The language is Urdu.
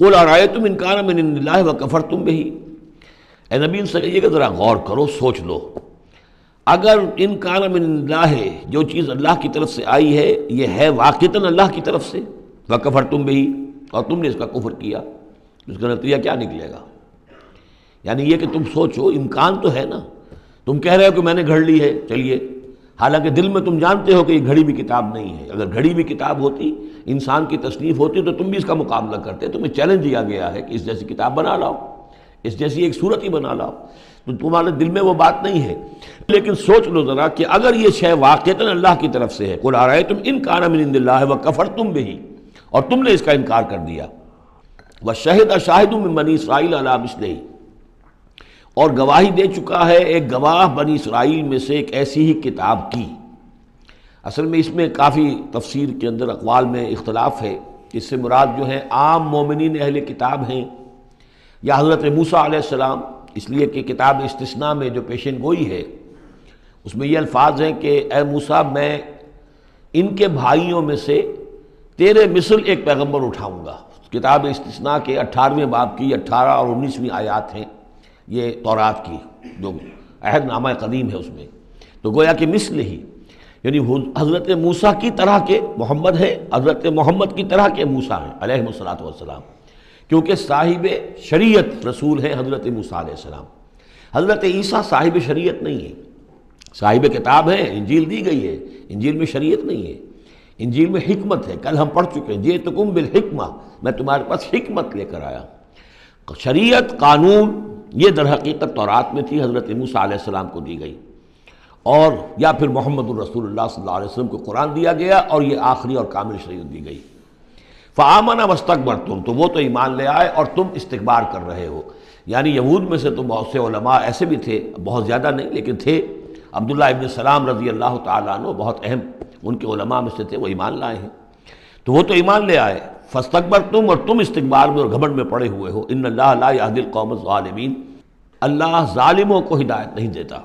قل ارأیتم ان کان من عند اللہ وکفرتم بہ، اے نبی ان سے کہیے کہ ذرا غور کرو، سوچ لو، اگر ان کان من عند اللہ، جو چیز اللہ کی طرف سے آئی ہے یہ ہے واقعتاً اللہ کی طرف سے، وکفرتم بہ، اور تم نے اس کا کفر کیا، اس کا نتیجہ کیا نکلے گا؟ یعنی یہ کہ تم سوچو، امکان تو ہے نا، تم کہہ رہے ہو کہ میں نے گھڑ لی ہے، چلیے، حالانکہ دل میں تم جانتے ہو کہ یہ گھڑی ہوئی کتاب نہیں ہے، اگر گھڑی ہوئی کتاب ہوتی، انسان کی تصنیف ہوتی تو تم بھی اس کا مقابلہ کرتے، تمہیں چیلنج دیا گیا ہے کہ اس جیسی کتاب بنا لاؤ، اس جیسی ایک صورت ہی بنا لاؤ، تو تمہارے دل میں وہ بات نہیں ہے، لیکن سوچ لو ذرا کہ اگر یہ شے واقعتاً اللہ کی طرف سے ہے، قل ارأیتم ان کان من عند اللہ وکفرتم بہ، اور تم نے اس کا انکار کر دیا، وشہد شاہد من بنی اسرائیل علی مثلہ، اور گواہی دے چکا ہے ایک گواہ بنی اسرائیل میں سے ایک ایسی ہی کتاب کی۔ اصل میں اس میں کافی تفسیر کے اندر اقوال میں اختلاف ہے، اس سے مراد جو ہے عام مومنین اہل کتاب ہیں یا حضرت موسیٰ علیہ السلام، اس لیے کہ کتاب استثناء میں جو پیشن گوئی ہے اس میں یہ الفاظ ہیں کہ اے موسیٰ میں ان کے بھائیوں میں سے تیرے مثل ایک پیغمبر اٹھاؤں گا۔ کتاب استثناء کے 18ویں باب کی 18 اور 19ویں آیات ہیں یہ تورات کی، جو عہد نامہ قدیم ہے اس میں، تو گویا کہ مثل ہی، یعنی حضرت موسیٰ کی طرح کے محمد ہے، حضرت محمد کی طرح کے موسیٰ ہیں علیہ الصلوۃ والسلام، کیونکہ صاحب شریعت رسول ہے حضرت موسیٰ علیہ السلام۔ حضرت عیسیٰ صاحب شریعت نہیں ہے، صاحب کتاب ہے، انجیل دی گئی ہے، انجیل میں شریعت نہیں ہے، انجیل میں حکمت ہے، کل ہم پڑھ چکے ہیں جئتکم بالحکمہ، میں تمہارے پاس حکمت لے کر آیا۔ شریعت، قانون، یہ در حقیقت تورات میں تھی، حضرت موسیٰ علیہ السلام کو دی گئی، اور یا پھر محمد الرسول اللہ صلی اللہ علیہ وسلم کو قرآن دیا گیا اور یہ آخری اور کامل شریعت دی گئی۔ فآمنوا واستکبرتم، تو وہ تو ایمان لے آئے اور تم استکبار کر رہے ہو، یعنی یہود میں سے تو بہت سے علماء ایسے بھی تھے، بہت زیادہ نہیں لیکن تھے، عبداللہ ابن سلام رضی اللہ تعالیٰ عنہ بہت اہم ان کے علماء میں سے تھے، وہ ایمان لائے ہیں، تو وہ تو ایمان لے آئے، فاستکبرتم، اور تم استکبار میں اور گھمنڈ میں پڑے ہوئے ہو۔ ان اللہ لا یہدی القوم الظالمین، اللہ ظالموں کو ہدایت نہیں دیتا۔